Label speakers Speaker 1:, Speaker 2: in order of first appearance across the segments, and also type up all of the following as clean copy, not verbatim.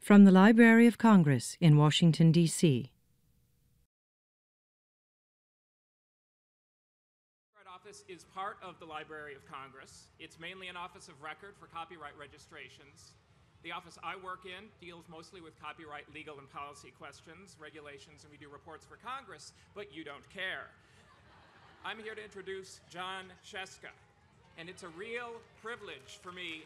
Speaker 1: From the Library of Congress in Washington, D.C.
Speaker 2: The office is part of the Library of Congress. It's mainly an office of record for copyright registrations. The office I work in deals mostly with copyright legal and policy questions, regulations, and we do reports for Congress, but you don't care. I'm here to introduce Jon Scieszka, and it's a real privilege for me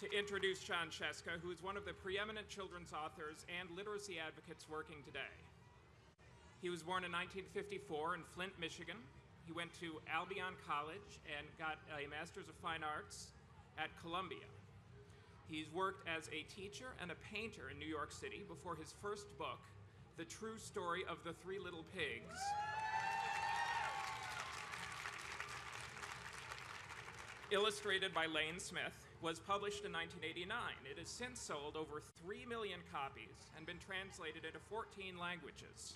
Speaker 2: to introduce Jon Scieszka, who is one of the preeminent children's authors and literacy advocates working today. He was born in 1954 in Flint, Michigan. He went to Albion College and got a Master's of Fine Arts at Columbia. He's worked as a teacher and a painter in New York City before his first book, The True Story of the Three Little Pigs, illustrated by Lane Smith, was published in 1989. It has since sold over 3 million copies and been translated into 14 languages.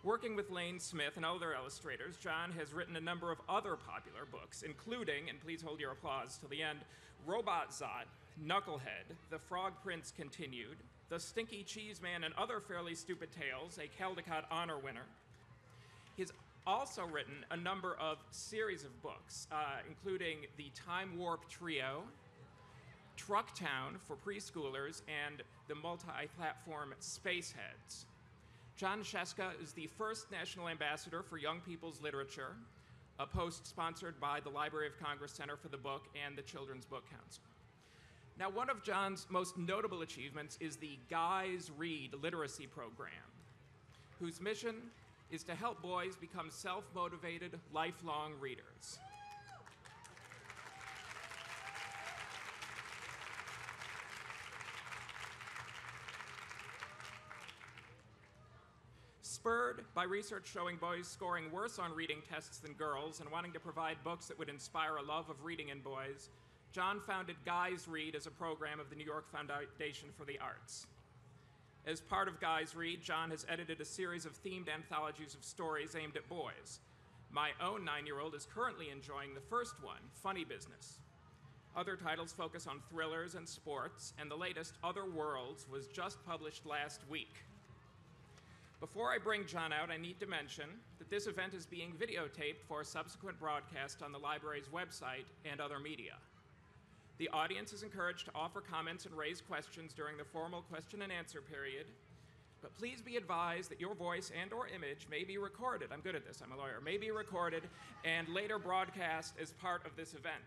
Speaker 2: Working with Lane Smith and other illustrators, Jon has written a number of other popular books, including, and please hold your applause till the end, Robot Zot, Knucklehead, The Frog Prince Continued, The Stinky Cheese Man and Other Fairly Stupid Tales, a Caldecott Honor winner. He's also written a number of series of books, including the Time Warp Trio, Trucktown for preschoolers, and the multi-platform Spaceheads. Jon Scieszka is the first National Ambassador for Young People's Literature, a post sponsored by the Library of Congress Center for the Book and the Children's Book Council. Now, one of Jon's most notable achievements is the Guys Read Literacy Program, whose mission is to help boys become self-motivated, lifelong readers. Spurred by research showing boys scoring worse on reading tests than girls and wanting to provide books that would inspire a love of reading in boys, Jon founded Guys Read as a program of the New York Foundation for the Arts. As part of Guys Read, Jon has edited a series of themed anthologies of stories aimed at boys. My own 9-year-old is currently enjoying the first one, Funny Business. Other titles focus on thrillers and sports, and the latest, Other Worlds, was just published last week. Before I bring Jon out, I need to mention that this event is being videotaped for a subsequent broadcast on the library's website and other media. The audience is encouraged to offer comments and raise questions during the formal question and answer period, but please be advised that your voice and/or image may be recorded. I'm good at this, I'm a lawyer. May be recorded and later broadcast as part of this event.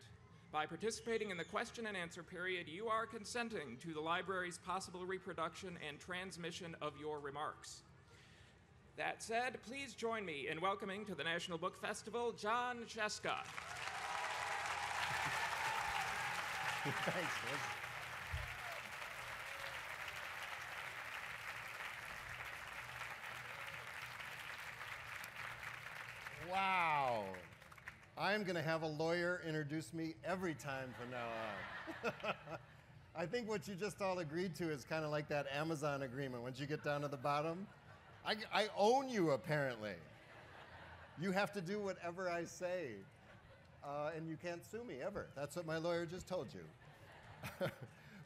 Speaker 2: By participating in the question and answer period, you are consenting to the library's possible reproduction and transmission of your remarks. That said, please join me in welcoming to the National Book Festival, Jon Scieszka.
Speaker 3: Thanks, Liz. Wow. I'm going to have a lawyer introduce me every time from now on. I think what you just all agreed to is kind of like that Amazon agreement. Once you get down to the bottom, I own you, apparently. You have to do whatever I say. And you can't sue me ever. That's what my lawyer just told you.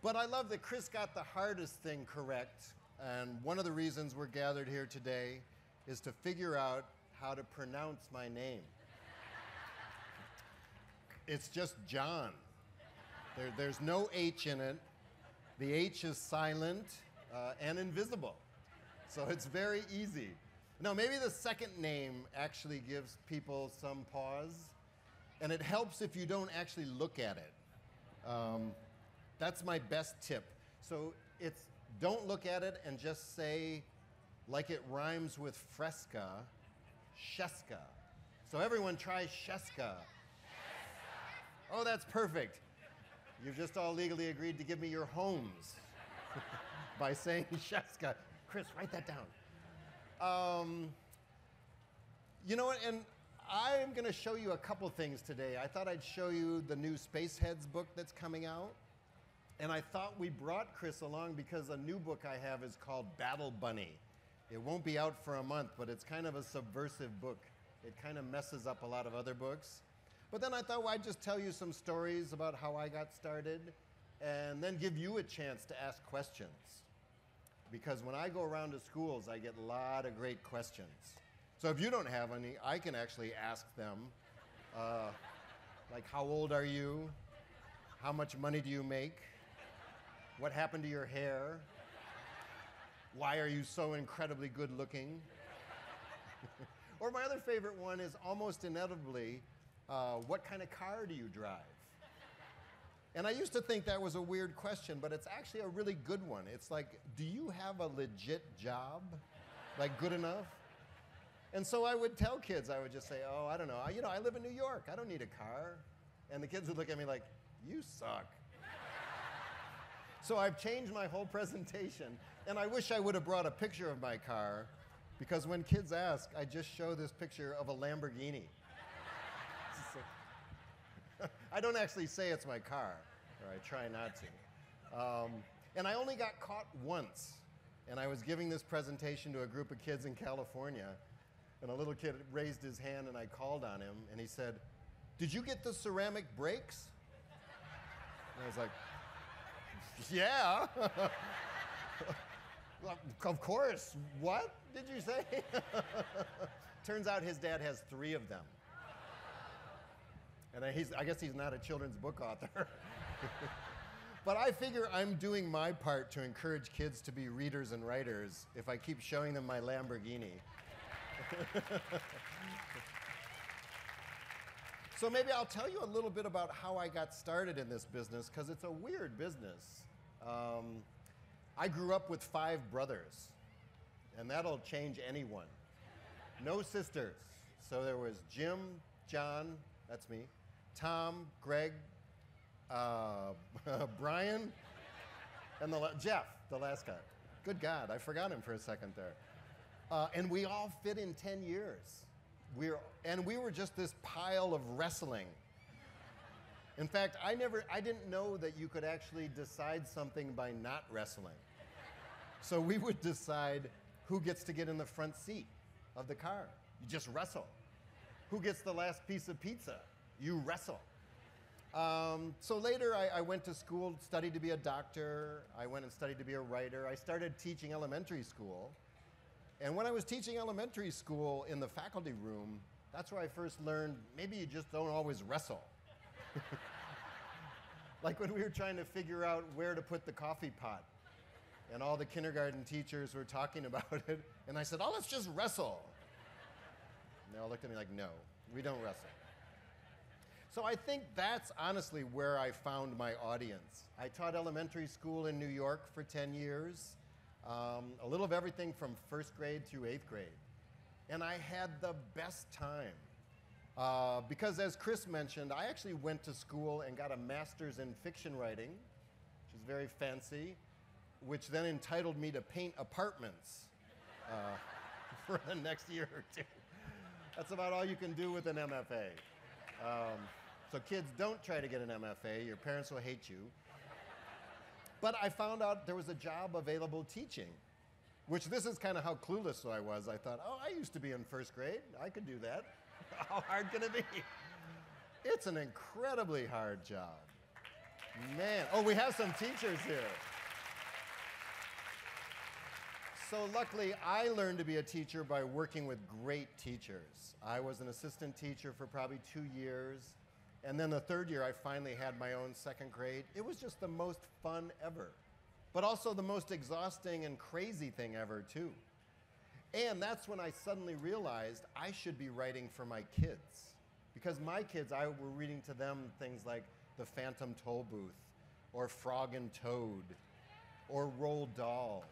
Speaker 3: But I love that Chris got the hardest thing correct. And one of the reasons we're gathered here today is to figure out how to pronounce my name. It's just Jon. There's no H in it. The H is silent and invisible. So it's very easy. Now, maybe the second name actually gives people some pause. And it helps if you don't actually look at it. That's my best tip. So it's don't look at it and just say, like it rhymes with fresca, Scieszka. So everyone try Scieszka. Oh, that's perfect. You've just all legally agreed to give me your homes by saying Scieszka. Chris, write that down. You know what, and I'm going to show you a couple things today. I thought I'd show you the new Spaceheads book that's coming out. And I thought we brought Chris along because a new book I have is called Battle Bunny. It won't be out for a month, but it's kind of a subversive book. It kind of messes up a lot of other books. But then I thought, well, I'd just tell you some stories about how I got started. and then give you a chance to ask questions. Because when I go around to schools, I get a lot of great questions. So if you don't have any, I can actually ask them, like, how old are you? How much money do you make? What happened to your hair? Why are you so incredibly good looking? Or my other favorite one is almost inevitably, what kind of car do you drive? And I used to think that was a weird question, but it's actually a really good one. It's like, do you have a legit job? Like, good enough? And so I would tell kids, I would just say, oh, I don't know. I live in New York. I don't need a car. And the kids would look at me like, you suck. So I've changed my whole presentation. And I wish I would have brought a picture of my car, because when kids ask, I just show this picture of a Lamborghini. I don't actually say it's my car, or I try not to. And I only got caught once. And I was giving this presentation to a group of kids in California, and a little kid raised his hand, and I called on him, and he said, did you get the ceramic brakes? And I was like, yeah. Well, of course. What did you say? Turns out his dad has 3 of them. And I guess he's not a children's book author. But I figure I'm doing my part to encourage kids to be readers and writers if I keep showing them my Lamborghini. So maybe I'll tell you a little bit about how I got started in this business, because it's a weird business. I grew up with 5 brothers, and that'll change anyone. No sisters. So there was Jim, John, that's me, Tom, Greg, Brian, and Jeff, the last guy. Good God, I forgot him for a second there. And we all fit in 10 years. We were just this pile of wrestling. In fact, I didn't know that you could actually decide something by not wrestling. So we would decide who gets to get in the front seat of the car. You just wrestle. Who gets the last piece of pizza? You wrestle. So later I went to school, studied to be a doctor. I went and studied to be a writer. I started teaching elementary school. And when I was teaching elementary school in the faculty room, that's where I first learned maybe you just don't always wrestle. Like when we were trying to figure out where to put the coffee pot, and all the kindergarten teachers were talking about it, and I said, oh, let's just wrestle. And they all looked at me like, no, we don't wrestle. So I think that's honestly where I found my audience. I taught elementary school in New York for 10 years, a little of everything from 1st grade through 8th grade. And I had the best time. Because as Chris mentioned, I actually went to school and got a master's in fiction writing, which is very fancy, which then entitled me to paint apartments for the next year or 2. That's about all you can do with an MFA. So kids, don't try to get an MFA. Your parents will hate you. But I found out there was a job available teaching, which this is kind of how clueless I was. I thought, oh, I used to be in 1st grade. I could do that. How hard can it be? It's an incredibly hard job. Man. Oh, we have some teachers here. So luckily, I learned to be a teacher by working with great teachers. I was an assistant teacher for probably 2 years. And then the 3rd year, I finally had my own 2nd grade. It was just the most fun ever, but also the most exhausting and crazy thing ever, too. And that's when I suddenly realized I should be writing for my kids. Because my kids, I were reading to them things like The Phantom Toll Booth, or Frog and Toad, or Roald Dahl.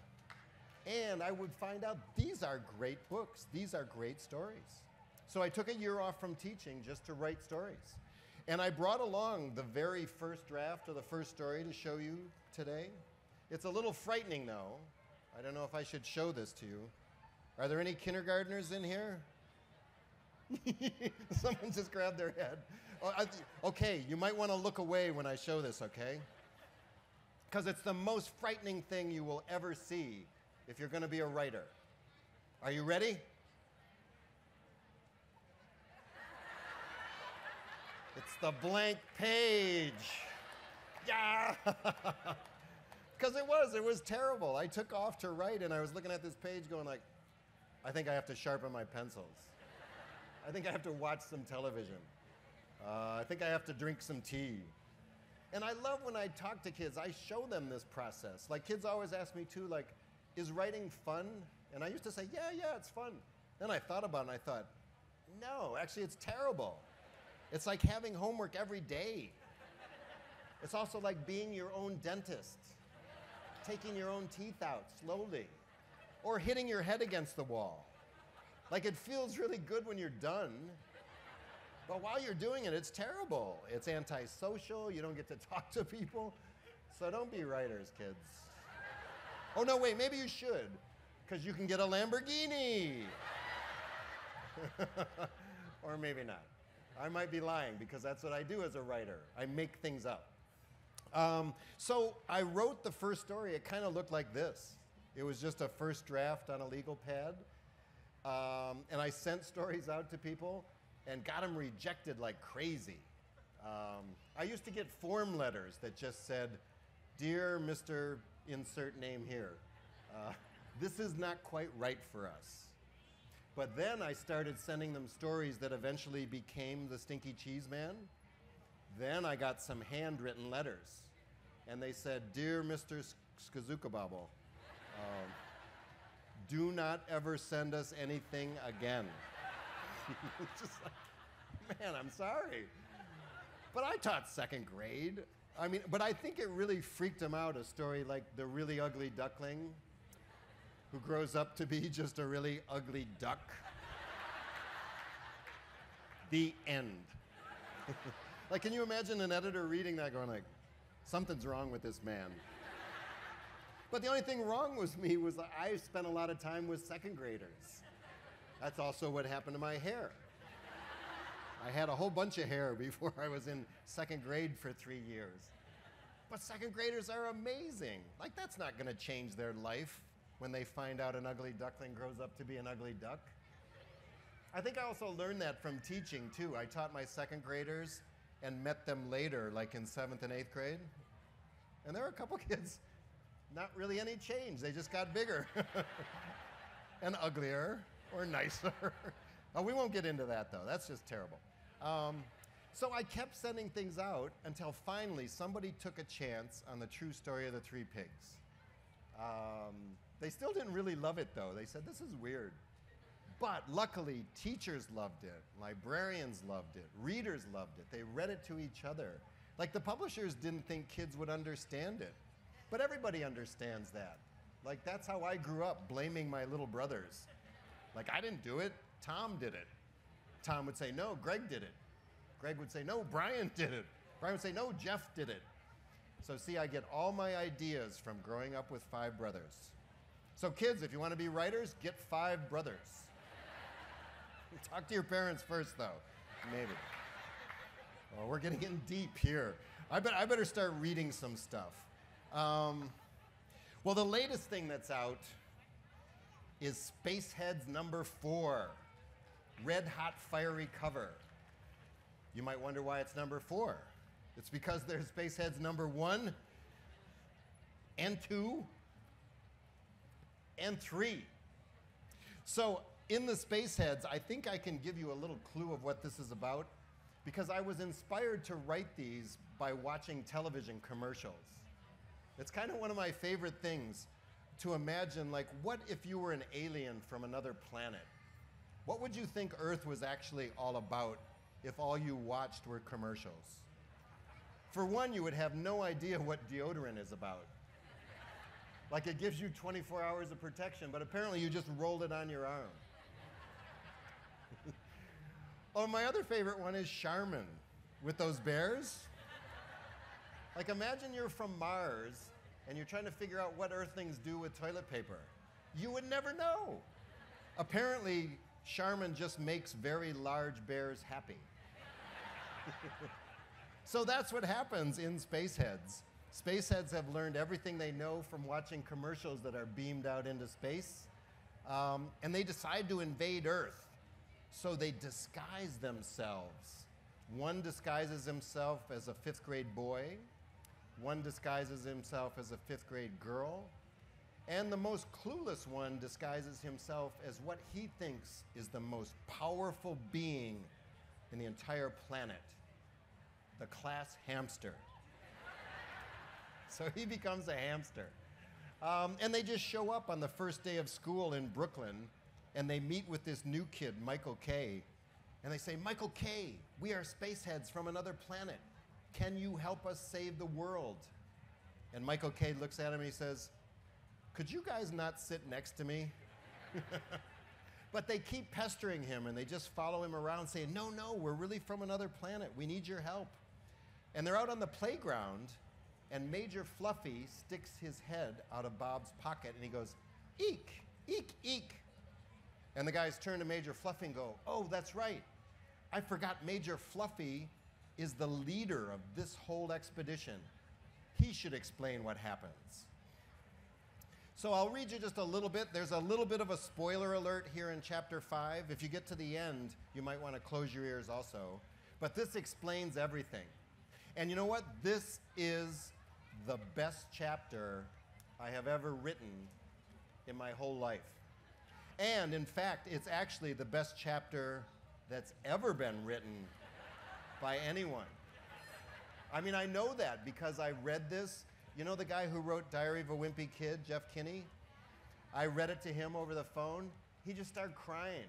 Speaker 3: And I would find out these are great books. These are great stories. So I took a year off from teaching just to write stories. And I brought along the very first draft of the first story to show you today. It's a little frightening, though. I don't know if I should show this to you. Are there any kindergartners in here? Someone just grabbed their head. Okay, you might want to look away when I show this, okay? Because it's the most frightening thing you will ever see if you're going to be a writer. Are you ready? It's the blank page. Yeah! Because it was terrible. I took off to write, and I was looking at this page going like, I think I have to sharpen my pencils. I think I have to watch some television. I think I have to drink some tea. And I love when I talk to kids, I show them this process. Like, kids always ask me too, like, is writing fun? And I used to say, yeah, it's fun. Then I thought about it, and I thought, no, actually it's terrible. It's like having homework every day. It's also like being your own dentist, taking your own teeth out slowly, or hitting your head against the wall. Like, it feels really good when you're done, but while you're doing it, it's terrible. It's antisocial, you don't get to talk to people. So don't be writers, kids. Oh no, wait, maybe you should, because you can get a Lamborghini. Or maybe not. I might be lying, because that's what I do as a writer. I make things up. So I wrote the first story. It kind of looked like this. It was just a first draft on a legal pad. And I sent stories out to people and got them rejected like crazy. I used to get form letters that just said, "Dear Mr. Insert Name here, this is not quite right for us." But then I started sending them stories that eventually became The Stinky Cheese Man. Then I got some handwritten letters, and they said, "Dear Mr. Skazukababo, do not ever send us anything again." It's just like, man, I'm sorry. But I taught second grade. But I think it really freaked them out, a story like The Really Ugly Duckling, who grows up to be just a really ugly duck. The end. Like, can you imagine an editor reading that going like, something's wrong with this man? But the only thing wrong with me was that I spent a lot of time with second graders. That's also what happened to my hair. I had a whole bunch of hair before I was in second grade for 3 years. But second graders are amazing. Like, that's not gonna change their life when they find out an ugly duckling grows up to be an ugly duck. I think I also learned that from teaching too. I taught my second graders and met them later, like in 7th and 8th grade. And there were a couple kids, not really any change. They just got bigger and uglier or nicer. Oh, we won't get into that though. That's just terrible. So I kept sending things out until finally somebody took a chance on the true story of the 3 pigs. They still didn't really love it though. They said, this is weird. But luckily, teachers loved it, librarians loved it, readers loved it. They read it to each other. Like, the publishers didn't think kids would understand it. But everybody understands that. Like, that's how I grew up, blaming my little brothers. Like, I didn't do it, Tom did it. Tom would say, no, Greg did it. Greg would say, no, Brian did it. Brian would say, no, Jeff did it. So see, I get all my ideas from growing up with 5 brothers. So kids, if you want to be writers, get 5 brothers. Talk to your parents first, though, maybe. Oh, we're getting in deep here. I better start reading some stuff. Well, the latest thing that's out is Spaceheads #4, red hot fiery cover. You might wonder why it's #4. It's because there's Spaceheads #1 and 2 and 3. So in the Spaceheads, I think I can give you a little clue of what this is about, because I was inspired to write these by watching television commercials. It's kind of one of my favorite things to imagine, like, what if you were an alien from another planet? What would you think Earth was actually all about if all you watched were commercials? For one, you would have no idea what deodorant is about. Like, it gives you 24 hours of protection, but apparently you just rolled it on your arm. Oh, my other favorite one is Charmin with those bears. Like, imagine you're from Mars and you're trying to figure out what Earthlings do with toilet paper. You would never know. Apparently, Charmin just makes very large bears happy. So that's what happens in Spaceheads. Spaceheads have learned everything they know from watching commercials that are beamed out into space, and they decide to invade Earth. So they disguise themselves. One disguises himself as a 5th grade boy. One disguises himself as a 5th grade girl. And the most clueless one disguises himself as what he thinks is the most powerful being in the entire planet, the class hamster. So he becomes a hamster. And they just show up on the first day of school in Brooklyn, and they meet with this new kid, Michael K. And they say, Michael K., we are spaceheads from another planet. Can you help us save the world? And Michael K. looks at him and he says, could you guys not sit next to me? But they keep pestering him, and they just follow him around saying, no, we're really from another planet. We need your help. And they're out on the playground, and Major Fluffy sticks his head out of Bob's pocket, and he goes, eek, eek, eek. And the guys turn to Major Fluffy and go, oh, that's right. I forgot Major Fluffy is the leader of this whole expedition. He should explain what happens. So I'll read you just a little bit. There's a little bit of a spoiler alert here in chapter 5. If you get to the end, you might want to close your ears also. But this explains everything. And you know what? This is the best chapter I have ever written in my whole life. And in fact, it's actually the best chapter that's ever been written by anyone. I mean, I know that because I read this. You know the guy who wrote Diary of a Wimpy Kid, Jeff Kinney? I read it to him over the phone. He just started crying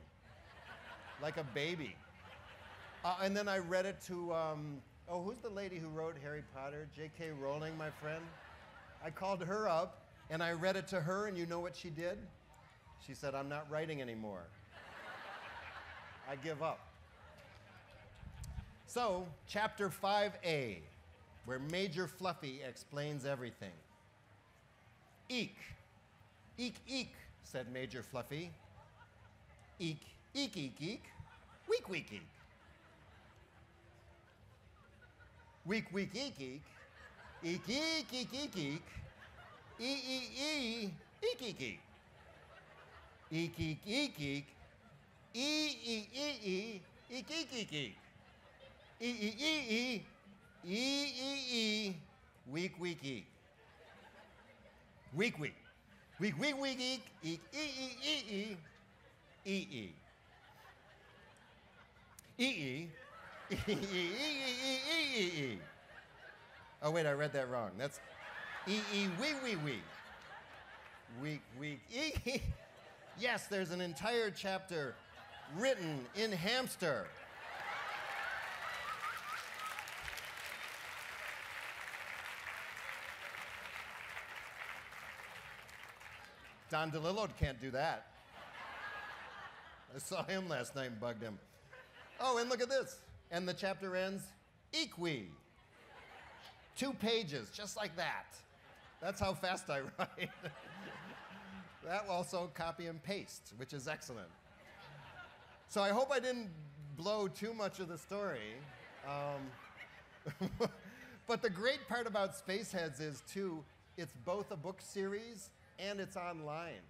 Speaker 3: like a baby. And then I read it to, who's the lady who wrote Harry Potter? J.K. Rowling, my friend. I called her up, and I read it to her, and you know what she did? She said, I'm not writing anymore. I give up. So, chapter 5A, where Major Fluffy explains everything. Eek. Eek, eek, said Major Fluffy. Eek, eek, eek, eek. Week, week, eek. Week, week, eek, eek. Eek, eek, eek, eek, eek. E, eek, eek, eek. Eek, eek, eek, eek. Eek, eek, eek, eek. E, week, week, eek. Week, week. Week, week, week, eek. Eek, e. Oh, wait, I read that wrong. That's wee. Week, week, e. Yes, there's an entire chapter written in hamster. Don DeLillo can't do that. I saw him last night and bugged him. Oh, and look at this. And the chapter ends, equi. 2 pages, just like that. That's how fast I write. That also copy and paste, which is excellent. So I hope I didn't blow too much of the story. But the great part about Spaceheads is, too, it's both a book series and it's online.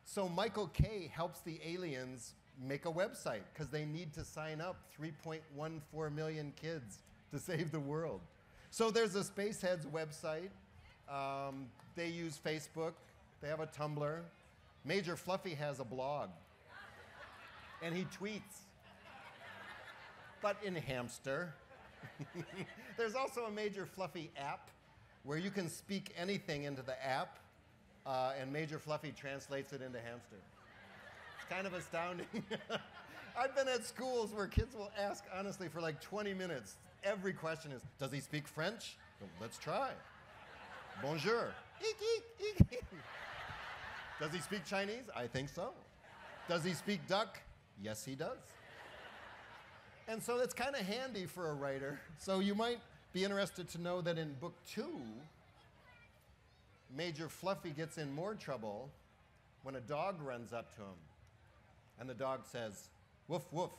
Speaker 3: So Michael K. helps the aliens make a website because they need to sign up 3.14 million kids to save the world. So there's a Spaceheads website. They use Facebook. They have a Tumblr. Major Fluffy has a blog. And he tweets. But in hamster. There's also a Major Fluffy app where you can speak anything into the app, and Major Fluffy translates it into hamster. It's kind of astounding. I've been at schools where kids will ask, honestly, for like 20 minutes. Every question is, does he speak French? Well, let's try. Bonjour. Eek, eek, eek, eek. Does he speak Chinese? I think so. Does he speak duck? Yes, he does. And so it's kind of handy for a writer. So you might be interested to know that in book 2, Major Fluffy gets in more trouble when a dog runs up to him. And the dog says, woof, woof.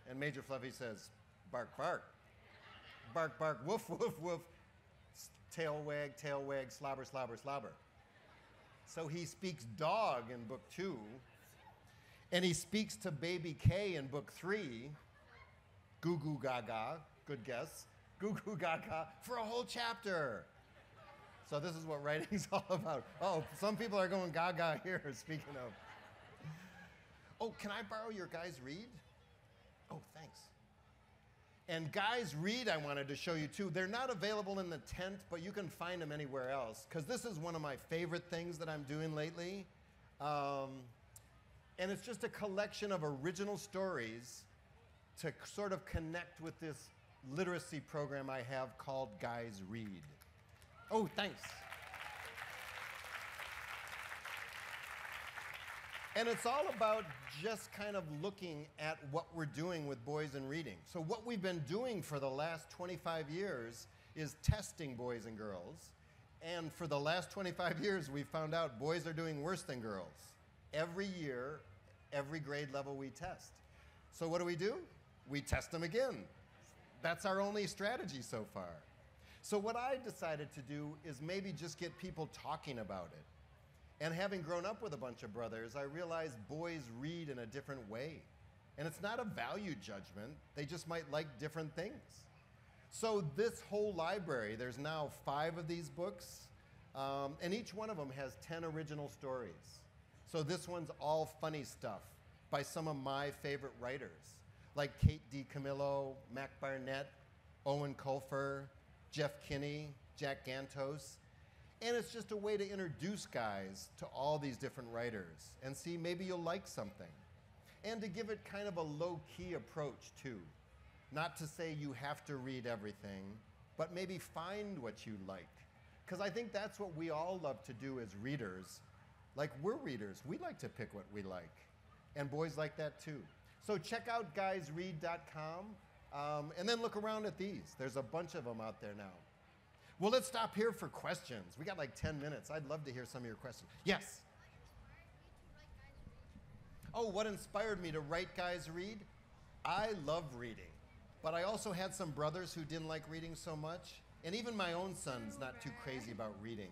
Speaker 3: And Major Fluffy says, bark, bark. Bark, bark, woof, woof, woof. Tail wag, slobber, slobber, slobber. So he speaks dog in book 2, and he speaks to baby K in book 3, goo goo gaga, good guess, goo goo gaga for a whole chapter. So this is what writing's all about. Oh, some people are going gaga here, speaking of. Oh, can I borrow your Guys Read? Oh, thanks. And Guys Read I wanted to show you too. They're not available in the tent, but you can find them anywhere else, because this is one of my favorite things that I'm doing lately. And it's just a collection of original stories to sort of connect with this literacy program I have called Guys Read. Oh, thanks. And it's all about just kind of looking at what we're doing with boys and reading. So what we've been doing for the last 25 years is testing boys and girls. And for the last 25 years, we found out boys are doing worse than girls. Every year, every grade level we test. So what do? We test them again. That's our only strategy so far. So what I decided to do is maybe just get people talking about it. And having grown up with a bunch of brothers, I realized boys read in a different way. And it's not a value judgment. They just might like different things. So this whole library, there's now 5 of these books, and each one of them has 10 original stories. So this one's all funny stuff by some of my favorite writers, like Kate DiCamillo, Mac Barnett, Owen Colfer, Jeff Kinney, Jack Gantos. And it's just a way to introduce guys to all these different writers and see maybe you'll like something. And to give it kind of a low-key approach too. Not to say you have to read everything, but maybe find what you like. Because I think that's what we all love to do as readers. Like, we're readers. We like to pick what we like. And boys like that too. So check out guysread.com, and then look around at these. There's a bunch of them out there now. Well, let's stop here for questions. We got like 10 minutes. I'd love to hear some of your questions. Yes? Oh, what inspired me to write Guys Read? I love reading. But I also had some brothers who didn't like reading so much. And even my own son's not too crazy about reading.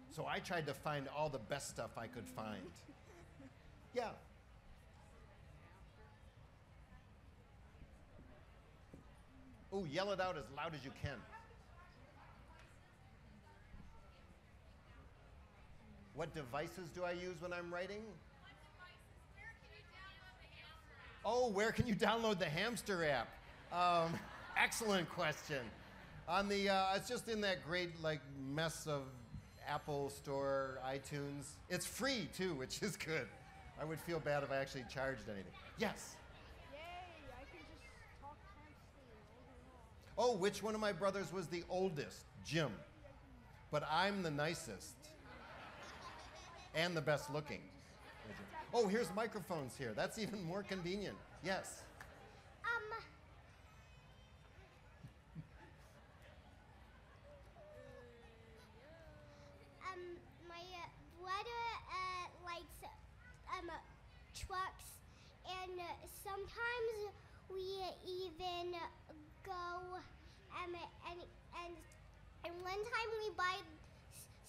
Speaker 3: So I tried to find all the best stuff I could find. Yeah. Oh, yell it out as loud as you can. What devices do I use when I'm writing? Oh, where can you download the Hamster app? Excellent question. On the, it's just in that great like mess of Apple Store, iTunes. It's free too, which is good. I would feel bad if I actually charged anything. Yes.
Speaker 4: Yay! I can just talk hamster.
Speaker 3: Oh, which one of my brothers was the oldest? Jim. But I'm the nicest. And the best looking. Oh, here's microphones here. That's even more convenient. Yes.
Speaker 4: My brother likes trucks, and sometimes we even go and one time we buy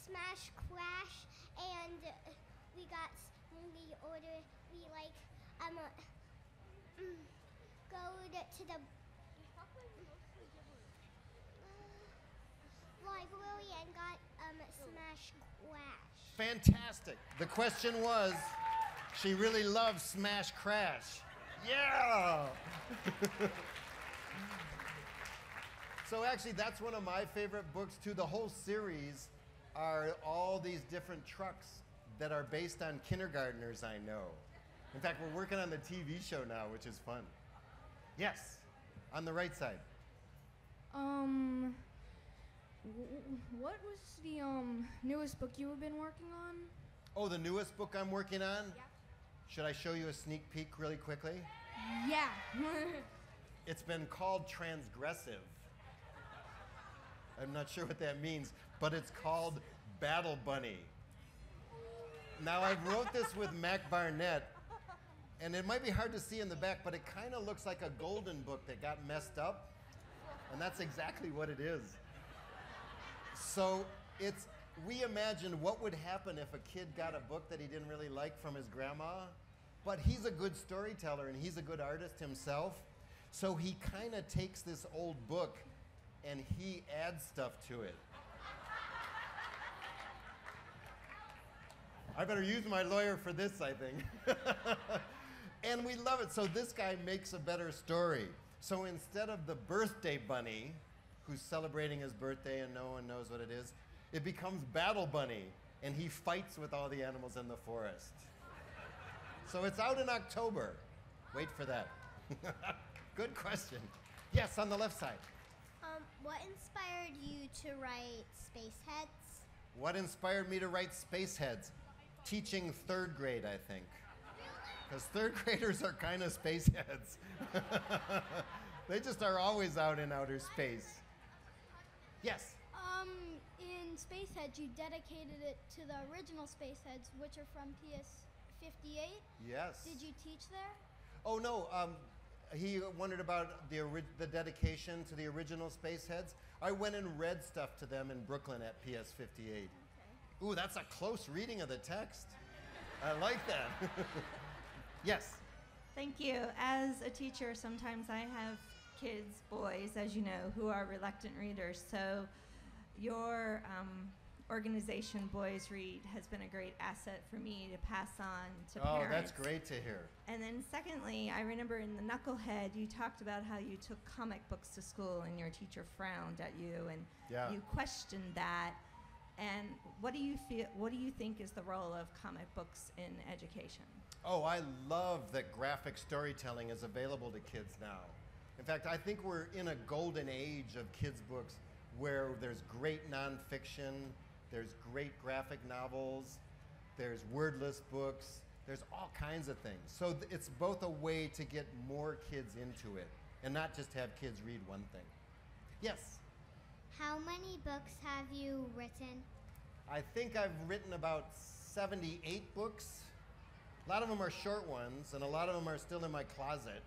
Speaker 4: Smash Crash, and we got when we order we like go to the library and got Smash Crash.
Speaker 3: Fantastic. The question was, she really loves Smash Crash. Yeah! So actually, that's one of my favorite books too. The whole series are all these different trucks that are based on kindergartners I know. In fact, we're working on the TV show now, which is fun. Yes, on the right side.
Speaker 5: What was the newest book you have been working on?
Speaker 3: Oh, the newest book I'm working on?
Speaker 5: Yeah.
Speaker 3: Should I show you a sneak peek really quickly?
Speaker 5: Yeah.
Speaker 3: It's been called Transgressive. I'm not sure what that means, but it's called Battle Bunny. Now, I wrote this with Mac Barnett, and it might be hard to see in the back, but it kind of looks like a golden book that got messed up, and that's exactly what it is. So we imagined what would happen if a kid got a book that he didn't really like from his grandma, but he's a good storyteller and he's a good artist himself, so he kind of takes this old book and he adds stuff to it. I better use my lawyer for this, I think. And we love it. So this guy makes a better story. So instead of the birthday bunny, who's celebrating his birthday and no one knows what it is, it becomes Battle Bunny, and he fights with all the animals in the forest. So it's out in October. Wait for that. Good question. Yes, on the left side.
Speaker 4: What inspired you to write Spaceheads?
Speaker 3: What inspired me to write Spaceheads? Teaching third grade, I think. Because third graders are kind of spaceheads. They just are always out in outer space. Yes?
Speaker 5: In Spaceheads, you dedicated it to the original Spaceheads, which are from PS58.
Speaker 3: Yes.
Speaker 5: Did you teach there?
Speaker 3: Oh, no. He wondered about the dedication to the original Spaceheads. I went and read stuff to them in Brooklyn at PS58.
Speaker 5: Okay.
Speaker 3: Ooh, that's a close reading of the text. I like that. Yes.
Speaker 6: Thank you. As a teacher, sometimes I have kids, boys, as you know, who are reluctant readers. So your organization, Boys Read, has been a great asset for me to pass on to parents.
Speaker 3: Oh, that's great to hear.
Speaker 6: And then secondly, I remember in the Knucklehead, you talked about how you took comic books to school and your teacher frowned at you, and you questioned that. And what do you think is the role of comic books in education?
Speaker 3: Oh, I love that graphic storytelling is available to kids now. In fact, I think we're in a golden age of kids' books where there's great nonfiction, there's great graphic novels, there's wordless books, there's all kinds of things. So it's both a way to get more kids into it and not just have kids read one thing. Yes?
Speaker 4: How many books have you written?
Speaker 3: I think I've written about 78 books. A lot of them are short ones, and a lot of them are still in my closet.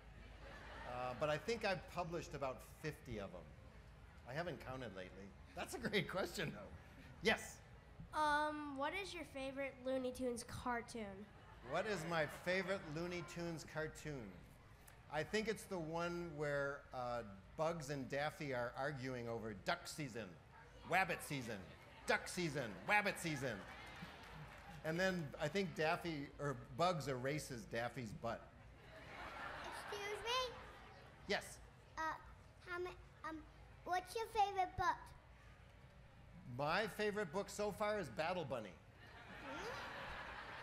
Speaker 3: But I think I've published about 50 of them. I haven't counted lately. That's a great question, though. Yes?
Speaker 7: What is your favorite Looney Tunes cartoon?
Speaker 3: What is my favorite Looney Tunes cartoon? I think it's the one where Bugs and Daffy are arguing over duck season, wabbit season, duck season, wabbit season. And then I think Bugs erases Daffy's butt.
Speaker 4: Excuse me?
Speaker 3: Yes.
Speaker 4: What's your favorite book?
Speaker 3: My favorite book so far is Battle Bunny.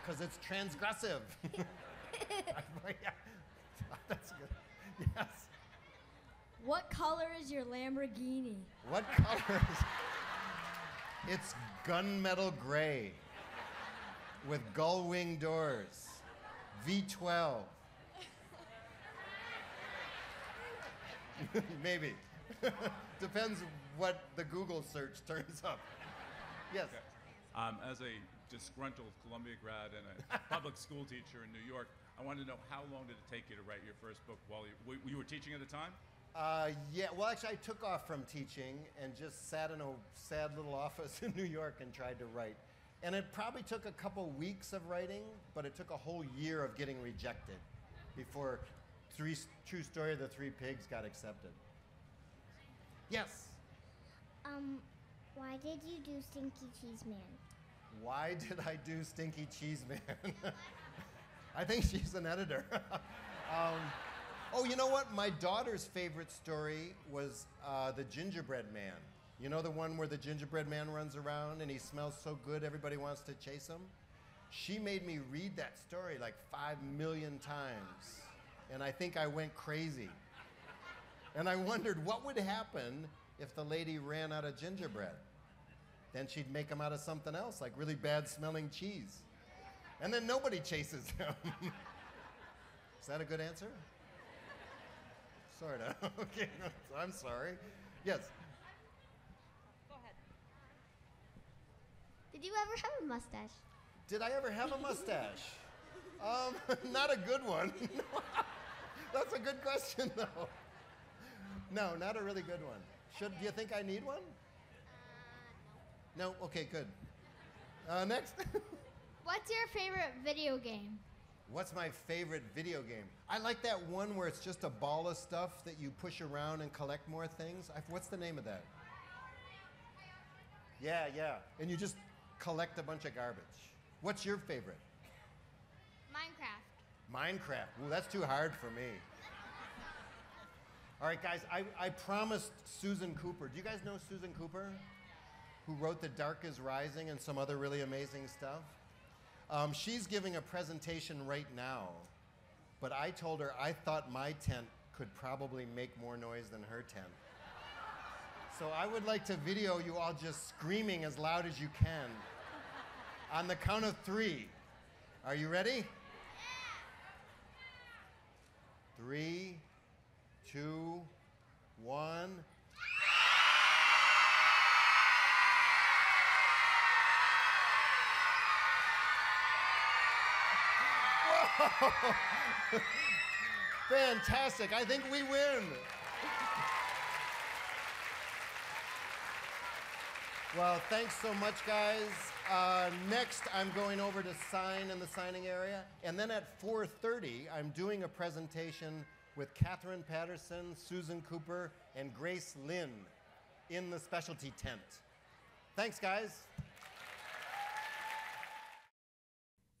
Speaker 3: Because it's transgressive. Yeah. That's good. Yes.
Speaker 5: What color is your Lamborghini?
Speaker 3: What color is it? It's gunmetal gray with gull wing doors. V12. Maybe. Depends what the Google search turns up. Yes.
Speaker 8: Okay. As a disgruntled Columbia grad and a public school teacher in New York, I wanted to know, how long did it take you to write your first book while you were teaching at the time?
Speaker 3: Yeah, well, actually, I took off from teaching and just sat in a sad little office in New York and tried to write. And it probably took a couple weeks of writing, but it took a whole year of getting rejected before True Story of the Three Pigs got accepted. Yes?
Speaker 4: Why did you do Stinky Cheese Man?
Speaker 3: Why did I do Stinky Cheese Man? I think she's an editor. Oh, you know what? My daughter's favorite story was the Gingerbread Man. You know the one where the gingerbread man runs around and he smells so good everybody wants to chase him? She made me read that story like 5 million times. And I think I went crazy. And I wondered what would happen if the lady ran out of gingerbread. Then she'd make them out of something else, like really bad smelling cheese. And then nobody chases them. Is that a good answer? Sort of. Okay, I'm sorry. Yes?
Speaker 6: Go ahead.
Speaker 4: Did you ever have a mustache?
Speaker 3: Did I ever have a mustache? Not a good one. That's a good question, though. No, not a really good one. Do you think I need one? No? Okay, good. Next.
Speaker 7: What's your favorite video game?
Speaker 3: What's my favorite video game? I like that one where it's just a ball of stuff that you push around and collect more things. What's the name of that? Yeah, yeah. And you just collect a bunch of garbage. What's your favorite?
Speaker 4: Minecraft.
Speaker 3: Minecraft. Ooh, that's too hard for me. All right, guys, I promised Susan Cooper. Do you guys know Susan Cooper? Who wrote The Dark is Rising and some other really amazing stuff? She's giving a presentation right now, but I told her I thought my tent could probably make more noise than her tent. So I would like to video you all just screaming as loud as you can. On the count of 3. Are you ready? 3, 2, 1. Fantastic. I think we win. Well, thanks so much, guys. Next, I'm going over to sign in the signing area. And then at 4:30, I'm doing a presentation with Catherine Patterson, Susan Cooper, and Grace Lynn in the specialty tent. Thanks, guys.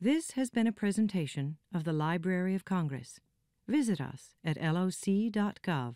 Speaker 1: This has been a presentation of the Library of Congress. Visit us at loc.gov.